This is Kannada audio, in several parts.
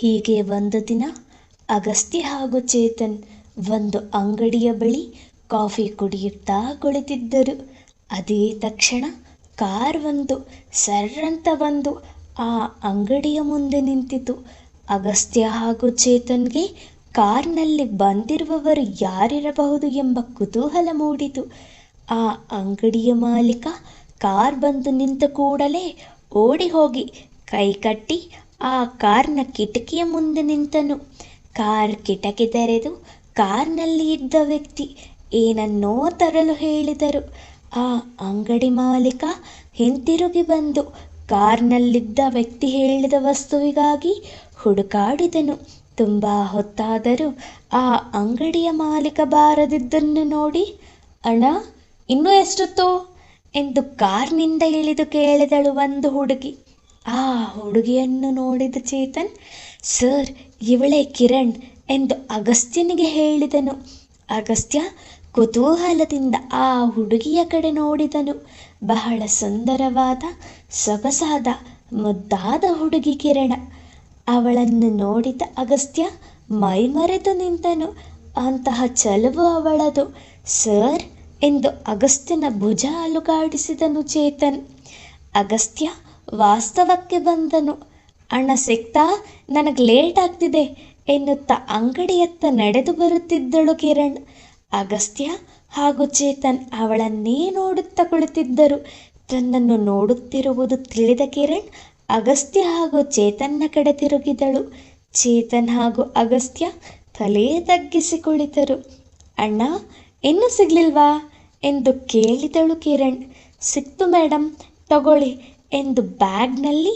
ಹೀಗೆ ಒಂದು ದಿನ ಅಗಸ್ತ್ಯ ಹಾಗೂ ಚೇತನ್ ಒಂದು ಅಂಗಡಿಯ ಬಳಿ ಕಾಫಿ ಕುಡಿಯುತ್ತಾ ಕುಳಿತಿದ್ದರು. ಅದೇ ತಕ್ಷಣ ಕಾರ್ ಒಂದು ಸರ್ರಂತ ಬಂದು ಆ ಅಂಗಡಿಯ ಮುಂದೆ ನಿಂತಿತು. ಅಗಸ್ತ್ಯ ಹಾಗೂ ಚೇತನ್ಗೆ ಕಾರ್ನಲ್ಲಿ ಬಂದಿರುವವರು ಯಾರಿರಬಹುದು ಎಂಬ ಕುತೂಹಲ ಮೂಡಿತು. ಆ ಅಂಗಡಿಯ ಮಾಲೀಕ ಕಾರ್ ಬಂದು ನಿಂತ ಕೂಡಲೇ ಓಡಿ ಹೋಗಿ ಕೈಕಟ್ಟಿ ಆ ಕಾರ್ನ ಕಿಟಕಿಯ ಮುಂದೆ ನಿಂತನು. ಕಾರ್ ಕಿಟಕಿ ತೆರೆದು ಕಾರ್ನಲ್ಲಿ ಇದ್ದ ವ್ಯಕ್ತಿ ಏನನ್ನೋ ತರಲು ಹೇಳಿದರು. ಆ ಅಂಗಡಿ ಮಾಲೀಕ ಹಿಂತಿರುಗಿ ಬಂದು ಕಾರ್ನಲ್ಲಿದ್ದ ವ್ಯಕ್ತಿ ಹೇಳಿದ ವಸ್ತುವಿಗಾಗಿ ಹುಡುಕಾಡಿದನು. ತುಂಬ ಹೊತ್ತಾದರೂ ಆ ಅಂಗಡಿಯ ಮಾಲೀಕ ಬಾರದಿದ್ದನ್ನು ನೋಡಿ, ಅಣ್ಣ ಇನ್ನೂ ಎಷ್ಟೊತ್ತು ಎಂದು ಕಾರ್ನಿಂದ ಇಳಿದು ಕೇಳಿದಳು ಒಂದು ಹುಡುಗಿ. ಆ ಹುಡುಗಿಯನ್ನು ನೋಡಿದ ಚೇತನ್, ಸರ್ ಇವಳೇ ಕಿರಣ್ ಎಂದು ಅಗಸ್ತ್ಯನಿಗೆ ಹೇಳಿದನು. ಅಗಸ್ತ್ಯ ಕುತೂಹಲದಿಂದ ಆ ಹುಡುಗಿಯ ಕಡೆ ನೋಡಿದನು. ಬಹಳ ಸುಂದರವಾದ, ಸೊಗಸಾದ, ಮುದ್ದಾದ ಹುಡುಗಿ ಕಿರಣ. ಅವಳನ್ನು ನೋಡಿದ ಅಗಸ್ತ್ಯ ಮೈಮರೆತು ನಿಂತನು. ಅಂತಹ ಚಲುವು ಅವಳದು. ಸರ್ ಎಂದು ಅಗಸ್ತ್ಯನ ಭುಜ ಅಲುಗಾಡಿಸಿದನು ಚೇತನ್. ಅಗಸ್ತ್ಯ ವಾಸ್ತವಕ್ಕೆ ಬಂದನು. ಅಣ್ಣ ಸಿಕ್ತಾ, ನನಗೆ ಲೇಟ್ ಆಗ್ತಿದೆ ಎನ್ನುತ್ತಾ ಅಂಗಡಿಯತ್ತ ನಡೆದು ಬರುತ್ತಿದ್ದಳು ಕಿರಣ್. ಅಗಸ್ತ್ಯ ಹಾಗೂ ಚೇತನ್ ಅವಳನ್ನೇ ನೋಡುತ್ತಾ ಕುಳಿತಿದ್ದರು. ತನ್ನನ್ನು ನೋಡುತ್ತಿರುವುದು ತಿಳಿದ ಕಿರಣ್ ಅಗಸ್ತ್ಯ ಹಾಗೂ ಚೇತನ್ನ ಕಡೆ ತಿರುಗಿದಳು. ಚೇತನ್ ಹಾಗೂ ಅಗಸ್ತ್ಯ ತಲೆ ತಗ್ಗಿಸಿ ಕುಳಿತರು. ಅಣ್ಣ ಇನ್ನೂ ಸಿಗ್ಲಿಲ್ವಾ ಎಂದು ಕೇಳಿದಳು ಕಿರಣ್. ಸಿಕ್ತು ಮೇಡಮ್, ತಗೊಳ್ಳಿ ಎಂದು ಬ್ಯಾಗ್ನಲ್ಲಿ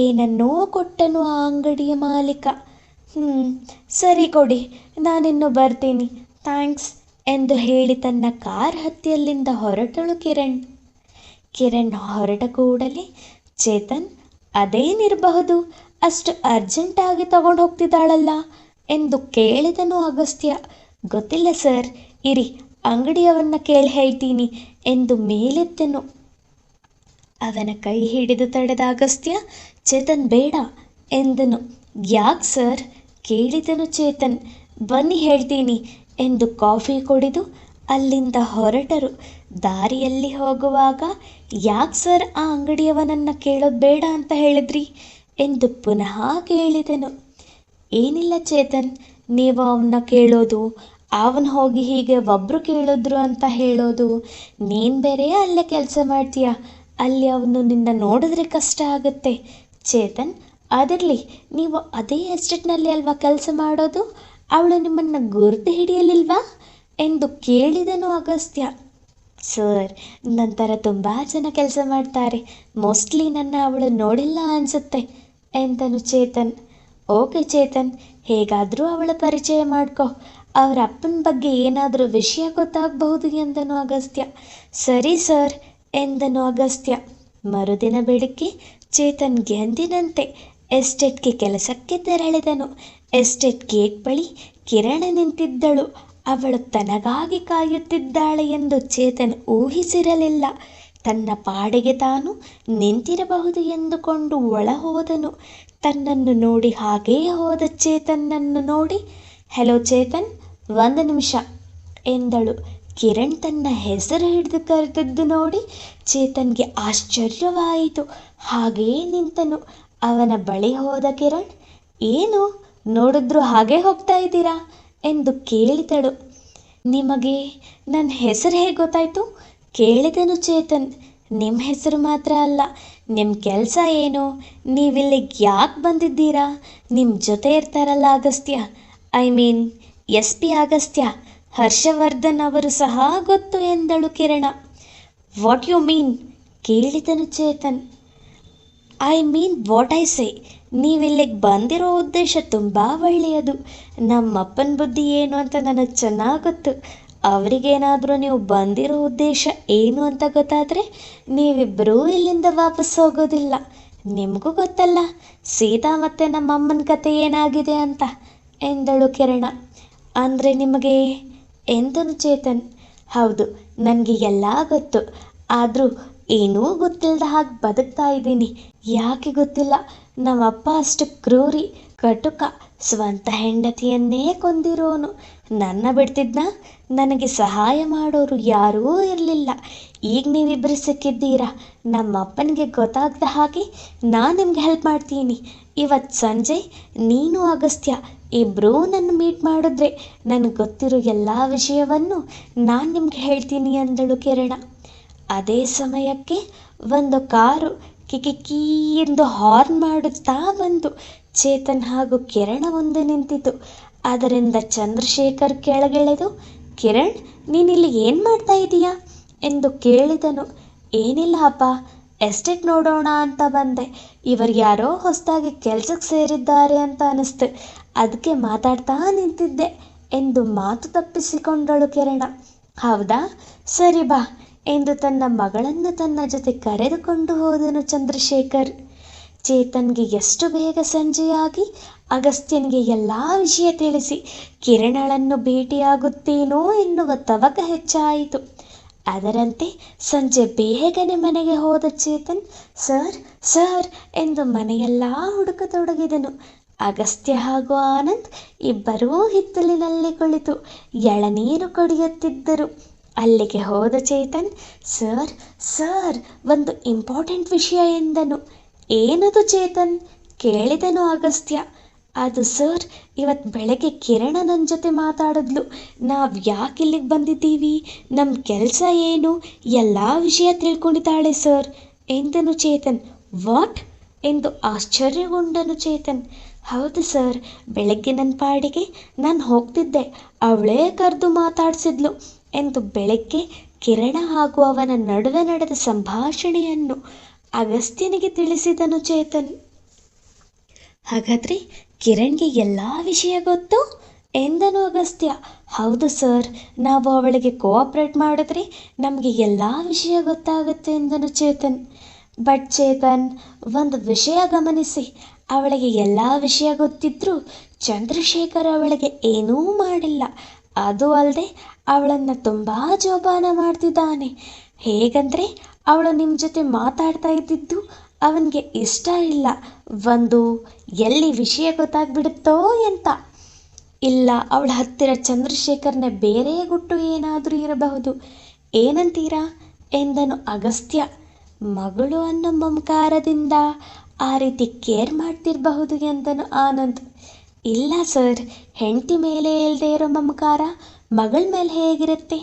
ಏನನ್ನೋ ಕೊಟ್ಟನು ಆ ಅಂಗಡಿಯ ಮಾಲೀಕ. ಸರಿ ಕೊಡಿ, ನಾನಿನ್ನು ಬರ್ತೀನಿ, ಥ್ಯಾಂಕ್ಸ್ ಎಂದು ಹೇಳಿ ತನ್ನ ಕಾರ್ ಹತ್ತಿಯಲ್ಲಿಂದ ಹೊರಟಳು ಕಿರಣ್. ಕಿರಣ್ ಹೊರಟ ಕೂಡಲೇ ಚೇತನ್, ಅದೇನಿರಬಹುದು, ಅಷ್ಟು ಅರ್ಜೆಂಟಾಗಿ ತಗೊಂಡು ಹೋಗ್ತಿದ್ದಾಳಲ್ಲ ಎಂದು ಕೇಳಿದನು ಅಗಸ್ತ್ಯ. ಗೊತ್ತಿಲ್ಲ ಸರ್, ಇರಿ ಅಂಗಡಿಯವನ್ನ ಕೇಳಿ ಹೇಳ್ತೀನಿ ಎಂದು ಮೇಲೆತ್ತನು. ಅವನ ಕೈ ಹಿಡಿದು ತಡೆದ ಅಗಸ್ತ್ಯ, ಚೇತನ್ ಬೇಡ ಎಂದನು. ಯಾಕೆ ಸರ್ ಕೇಳಿದನು ಚೇತನ್. ಬನ್ನಿ ಹೇಳ್ತೀನಿ ಎಂದು ಕಾಫಿ ಕುಡಿದು ಅಲ್ಲಿಂದ ಹೊರಟರು. ದಾರಿಯಲ್ಲಿ ಹೋಗುವಾಗ, ಯಾಕೆ ಸರ್ ಆ ಅಂಗಡಿಯವನನ್ನು ಕೇಳೋದು ಬೇಡ ಅಂತ ಹೇಳಿದ್ರಿ ಎಂದು ಪುನಃ ಕೇಳಿದನು. ಏನಿಲ್ಲ ಚೇತನ್, ನೀವು ಅವನ್ನ ಕೇಳೋದು, ಅವನು ಹೋಗಿ ಹೀಗೆ ಒಬ್ಬರು ಕೇಳಿದ್ರು ಅಂತ ಹೇಳೋದು, ನೀನು ಬೇರೆ ಅಲ್ಲೇ ಕೆಲಸ ಮಾಡ್ತೀಯ, ಅಲ್ಲಿ ಅವನು ನಿನ್ನ ನೋಡಿದ್ರೆ ಕಷ್ಟ ಆಗುತ್ತೆ. ಚೇತನ್, ಅದಿರಲಿ, ನೀವು ಅದೇ ಎಸ್ಟೇಟ್ನಲ್ಲಿ ಅಲ್ವಾ ಕೆಲಸ ಮಾಡೋದು, ಅವಳು ನಿಮ್ಮನ್ನು ಗುರುತು ಹಿಡಿಯಲಿಲ್ವಾ ಎಂದು ಕೇಳಿದನು ಅಗಸ್ತ್ಯ. ಸರ್, ನಂತರ ತುಂಬ ಜನ ಕೆಲಸ ಮಾಡ್ತಾರೆ, ಮೋಸ್ಟ್ಲಿ ನನ್ನ ಅವಳು ನೋಡಿಲ್ಲ ಅನಿಸುತ್ತೆ ಎಂದನು ಚೇತನ್. ಓಕೆ ಚೇತನ್, ಹೇಗಾದರೂ ಅವಳ ಪರಿಚಯ ಮಾಡ್ಕೊ, ಅವರ ಅಪ್ಪನ ಬಗ್ಗೆ ಏನಾದರೂ ವಿಷಯ ಗೊತ್ತಾಗಬಹುದು ಎಂದನು ಅಗಸ್ತ್ಯ. ಸರಿ ಸರ್ ಎಂದನು ಅಗಸ್ತ್ಯ. ಮರುದಿನ ಬೆಳಿಗ್ಗೆ ಚೇತನ್ ಎಂದಿನಂತೆ ಎಸ್ಟೇಟ್ಗೆ ಕೆಲಸಕ್ಕೆ ತೆರಳಿದನು. ಎಸ್ಟೇಟ್ ಗೇಟ್ ಬಳಿ ಕಿರಣ ನಿಂತಿದ್ದಳು. ಅವಳು ತನಗಾಗಿ ಕಾಯುತ್ತಿದ್ದಾಳೆ ಎಂದು ಚೇತನ್ ಊಹಿಸಿರಲಿಲ್ಲ. ತನ್ನ ಪಾಡಿಗೆ ತಾನು ನಿಂತಿರಬಹುದು ಎಂದುಕೊಂಡು ಒಳ ಹೋದನು. ತನ್ನನ್ನು ನೋಡಿ ಹಾಗೇ ಹೋದ ಚೇತನ್ನನ್ನು ನೋಡಿ, ಹೆಲೋ ಚೇತನ್, 1 ನಿಮಿಷ ಎಂದಳು. ಕಿರಣ್ ತನ್ನ ಹೆಸರು ಹಿಡಿದು ಕರೆದದ್ದು ನೋಡಿ ಚೇತನ್ಗೆ ಆಶ್ಚರ್ಯವಾಯಿತು. ಹಾಗೇ ನಿಂತನು. ಅವನ ಬಳಿ ಹೋದ ಕಿರಣ್, ಏನು ನೋಡಿದ್ರು ಹಾಗೆ ಹೋಗ್ತಾ ಇದ್ದೀರಾ ಎಂದು ಕೇಳಿದಳು. ನಿಮಗೆ ನನ್ನ ಹೆಸರು ಹೇಗೆ ಗೊತ್ತಾಯಿತು ಕೇಳಿದನು ಚೇತನ್. ನಿಮ್ಮ ಹೆಸರು ಮಾತ್ರ ಅಲ್ಲ, ನಿಮ್ಮ ಕೆಲಸ ಏನು, ನೀವಿಲ್ಲಿಗೆ ಯಾಕೆ ಬಂದಿದ್ದೀರಾ, ನಿಮ್ಮ ಜೊತೆ ಇರ್ತಾರಲ್ಲ Agastya, I mean SP Agastya, Harshavardhan ಅವರು ಸಹ ಗೊತ್ತು ಎಂದಳು ಕಿರಣ. ವಾಟ್ ಯು ಮೀನ್ ಕೇಳಿದನು Chetan. I mean what I say, ನೀವಿಲ್ಲಿಗೆ ಬಂದಿರೋ ಉದ್ದೇಶ ತುಂಬ ಒಳ್ಳೆಯದು. ನಮ್ಮಪ್ಪನ ಬುದ್ಧಿ ಏನು ಅಂತ ನನಗೆ ಚೆನ್ನಾಗಿ ಗೊತ್ತು. ಅವರಿಗೇನಾದರೂ ನೀವು ಬಂದಿರೋ ಉದ್ದೇಶ ಏನು ಅಂತ ಗೊತ್ತಾದರೆ ನೀವಿಬ್ಬರೂ ಇಲ್ಲಿಂದ ವಾಪಸ್ ಹೋಗೋದಿಲ್ಲ. ನಿಮಗೂ ಗೊತ್ತಲ್ಲ ಸೀತಾ ಮತ್ತು ನಮ್ಮಮ್ಮನ ಕತೆ ಏನಾಗಿದೆ ಅಂತ ಎಂದಳು ಕಿರಣ. ಅಂದರೆ ನಿಮಗೆ ಎಂದನು ಚೇತನ್. ಹೌದು, ನನಗೆ ಎಲ್ಲ ಗೊತ್ತು, ಆದರೂ ಏನೂ ಗೊತ್ತಿಲ್ಲದ ಹಾಗೆ ಬದುಕ್ತಾ ಇದ್ದೀನಿ. ಯಾಕೆ ಗೊತ್ತಿಲ್ಲ, ನಮ್ಮಪ್ಪ ಅಷ್ಟು ಕಟುಕ, ಸ್ವಂತ ಹೆಂಡತಿಯನ್ನೇ ಕೊಂದಿರೋನು. ನನ್ನ ಬಿಡ್ತಿದ್ನ? ನನಗೆ ಸಹಾಯ ಮಾಡೋರು ಯಾರೂ ಇರಲಿಲ್ಲ. ಈಗ ನೀವಿಬ್ಬರು ಸಿಕ್ಕಿದ್ದೀರಾ. ನಮ್ಮಪ್ಪನಿಗೆ ಗೊತ್ತಾಗದ ಹಾಗೆ ನಾನು ನಿಮ್ಗೆ ಹೆಲ್ಪ್ ಮಾಡ್ತೀನಿ. ಇವತ್ತು ಸಂಜೆ ನೀನು ಅಗಸ್ತ್ಯ ಇಬ್ಬರೂ ನನ್ನ ಮೀಟ್ ಮಾಡಿದ್ರೆ ನನಗೆ ಗೊತ್ತಿರೋ ಎಲ್ಲ ವಿಷಯವನ್ನು ನಾನು ನಿಮ್ಗೆ ಹೇಳ್ತೀನಿ ಅಂದಳು ಕಿರಣ. ಅದೇ ಸಮಯಕ್ಕೆ ಒಂದು ಕಾರು ಕಿಕಿಕೀ ಎಂದು ಹಾರ್ನ್ ಮಾಡುತ್ತಾ ಬಂದು ಚೇತನ್ ಹಾಗೂ ಕಿರಣ ಮುಂದೆ ನಿಂತಿತು. ಅದರಿಂದ ಚಂದ್ರಶೇಖರ್ ಕೆಳಗಿಳಿದು, ಕಿರಣ್, ನೀನಿಲ್ಲಿ ಏನು ಮಾಡ್ತಾ ಇದೀಯಾ ಎಂದು ಕೇಳಿದನು. ಏನಿಲ್ಲ ಅಪ್ಪ, ಎಸ್ಟೇಟ್ ನೋಡೋಣ ಅಂತ ಬಂದೆ. ಇವರು ಯಾರೋ ಹೊಸದಾಗಿ ಕೆಲ್ಸಕ್ಕೆ ಸೇರಿದ್ದಾರೆ ಅಂತ ಅನಿಸ್ತು, ಅದಕ್ಕೆ ಮಾತಾಡ್ತಾ ನಿಂತಿದ್ದೆ ಎಂದು ಮಾತು ತಪ್ಪಿಸಿಕೊಂಡಳು ಕಿರಣ. ಹೌದಾ, ಸರಿ ಬಾ ಎಂದು ತನ್ನ ಮಗಳನ್ನು ತನ್ನ ಜೊತೆ ಕರೆದುಕೊಂಡು ಹೋದನು ಚಂದ್ರಶೇಖರ್. ಚೇತನ್ಗೆ ಎಷ್ಟು ಬೇಗ ಸಂಜೆಯಾಗಿ ಅಗಸ್ತ್ಯನಿಗೆ ಎಲ್ಲ ವಿಷಯ ತಿಳಿಸಿ ಕಿರಣಳನ್ನು ಭೇಟಿಯಾಗುತ್ತೇನೋ ಎನ್ನುವ ತವಕ ಹೆಚ್ಚಾಯಿತು. ಅದರಂತೆ ಸಂಜೆ ಬೇಗನೆ ಮನೆಗೆ ಹೋದ ಚೇತನ್ ಸರ್ ಸರ್ ಎಂದು ಮನೆಯೆಲ್ಲ ಹುಡುಕತೊಡಗಿದನು. ಅಗಸ್ತ್ಯ ಹಾಗೂ ಆನಂದ್ ಇಬ್ಬರೂ ಹಿತ್ತಲಿನಲ್ಲಿ ಕುಳಿತು ಎಳನೀರು ಕುಡಿಯುತ್ತಿದ್ದರು. ಅಲ್ಲಿಗೆ ಹೋದ ಚೇತನ್, ಸರ್ ಸರ್ ಒಂದು ಇಂಪಾರ್ಟೆಂಟ್ ವಿಷಯ ಎಂದನು. ಏನದು ಚೇತನ್ ಕೇಳಿದನು ಅಗಸ್ತ್ಯ. ಅದು ಸರ್, ಇವತ್ತು ಬೆಳಗ್ಗೆ ಕಿರಣ ನನ್ನ ಜೊತೆ ಮಾತಾಡಿದ್ಲು. ನಾವು ಯಾಕೆ ಇಲ್ಲಿಗೆ ಬಂದಿದ್ದೀವಿ, ನಮ್ಮ ಕೆಲಸ ಏನು, ಎಲ್ಲ ವಿಷಯ ತಿಳ್ಕೊಂಡಿದ್ದಾಳೆ ಸರ್ ಎಂದನು ಚೇತನ್. ವಾಟ್ ಎಂದು ಆಶ್ಚರ್ಯಗೊಂಡನು ಚೇತನ್. ಹೌದು ಸರ್, ಬೆಳಗ್ಗೆ ನನ್ನ ಪಾಡಿಗೆ ನಾನು ಹೋಗ್ತಿದ್ದೆ, ಅವಳೇ ಕರೆದು ಮಾತಾಡಿಸಿದ್ಲು ಎಂದು ಬೆಳಗ್ಗೆ ಕಿರಣ ಹಾಗೂ ಅವನ ನಡುವೆ ನಡೆದ ಸಂಭಾಷಣೆಯನ್ನು ಅಗಸ್ತ್ಯನಿಗೆ ತಿಳಿಸಿದನು ಚೇತನ್. ಹಾಗಾದರೆ ಕಿರಣ್ಗೆ ಎಲ್ಲ ವಿಷಯ ಗೊತ್ತು ಎಂದನು ಅಗಸ್ತ್ಯ. ಹೌದು ಸರ್, ನಾವು ಅವಳಿಗೆ ಕೋಆಪ್ರೇಟ್ ಮಾಡಿದ್ರೆ ನಮಗೆ ಎಲ್ಲ ವಿಷಯ ಗೊತ್ತಾಗುತ್ತೆ ಎಂದನು ಚೇತನ್. ಬಟ್ ಚೇತನ್, ಒಂದು ವಿಷಯ ಗಮನಿಸಿ, ಅವಳಿಗೆ ಎಲ್ಲ ವಿಷಯ ಗೊತ್ತಿದ್ರೂ ಚಂದ್ರಶೇಖರ್ ಅವಳಿಗೆ ಏನೂ ಮಾಡಿಲ್ಲ. ಅದು ಅಲ್ಲದೆ ಅವಳನ್ನು ತುಂಬ ಜೋಪಾನ ಮಾಡ್ತಿದ್ದಾನೆ. ಹೇಗಂದರೆ ಅವಳು ನಿಮ್ಮ ಜೊತೆ ಮಾತಾಡ್ತಾ ಇದ್ದಿದ್ದು ಅವನಿಗೆ ಇಷ್ಟ ಇಲ್ಲ. ಒಂದು ಎಲ್ಲಿ ವಿಷಯ ಗೊತ್ತಾಗ್ಬಿಡುತ್ತೋ ಅಂತ. ಇಲ್ಲ, ಅವಳ ಹತ್ತಿರ ಚಂದ್ರಶೇಖರ್ನ ಬೇರೆ ಗುಟ್ಟು ಏನಾದರೂ ಇರಬಹುದು. ಏನಂತೀರಾ ಎಂದನು ಅಗಸ್ತ್ಯ. ಮಗಳು ಅನ್ನೋ ಮಮಕಾರದಿಂದ ಆ ರೀತಿ ಕೇರ್ ಮಾಡ್ತಿರಬಹುದು ಎಂದನು ಆನಂದ್. ಇಲ್ಲ ಸರ್, ಹೆಂಡತಿ ಮೇಲೆ ಇಲ್ಲದೆ ಇರೋ ಮಮಕಾರ ಮಗಳ ಮೇಲೆ ಹೇಗಿರುತ್ತೆ?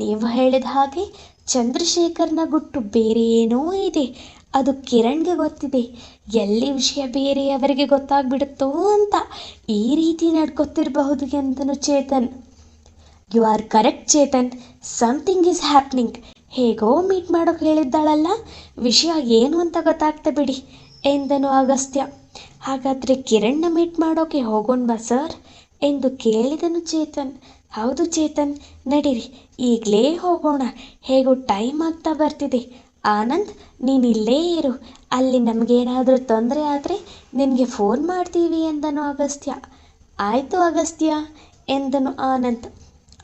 ನೀವು ಹೇಳಿದ ಹಾಗೆ ಚಂದ್ರಶೇಖರ್ನ ಗುಟ್ಟು ಬೇರೆ ಏನೋ ಇದೆ. ಅದು ಕಿರಣ್ಗೆ ಗೊತ್ತಿದೆ. ಎಲ್ಲಿ ವಿಷಯ ಬೇರೆಯವರಿಗೆ ಗೊತ್ತಾಗ್ಬಿಡುತ್ತೋ ಅಂತ ಈ ರೀತಿ ನಡ್ಕೊತಿರಬಹುದು ಎಂದನು Chetan. You are correct Chetan, something is happening. ಹೇಗೋ ಮೀಟ್ ಮಾಡೋಕೆ ಹೇಳಿದ್ದಾಳಲ್ಲ, ವಿಷಯ ಏನು ಅಂತ ಗೊತ್ತಾಗ್ತಾ ಬಿಡಿ ಎಂದನು ಅಗಸ್ತ್ಯ. ಹಾಗಾದರೆ ಕಿರಣ್ನ ಮೀಟ್ ಮಾಡೋಕೆ ಹೋಗೋಣ ಸರ್ ಎಂದು ಕೇಳಿದನು ಚೇತನ್. ಹೌದು ಚೇತನ್, ನಡೀರಿ ಈಗಲೇ ಹೋಗೋಣ, ಹೇಗೋ ಟೈಮ್ ಆಗ್ತಾ ಬರ್ತಿದೆ. ಆನಂದ್, ನೀನು ಇಲ್ಲೇ ಇರು, ಅಲ್ಲಿ ನಮಗೇನಾದರೂ ತೊಂದರೆ ಆದರೆ ನಿನಗೆ ಫೋನ್ ಮಾಡ್ತೀವಿ ಎಂದನು ಅಗಸ್ತ್ಯ. ಆಯಿತು ಅಗಸ್ತ್ಯ ಎಂದನು ಆನಂದ್.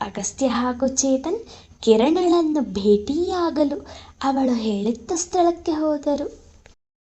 ಅಗಸ್ತ್ಯ ಹಾಗೂ ಚೇತನ್ ಕಿರಣಳನ್ನು ಭೇಟಿಯಾಗಲು ಅವಳು ಹೇಳಿದ್ದ ಸ್ಥಳಕ್ಕೆ ಹೋದರು.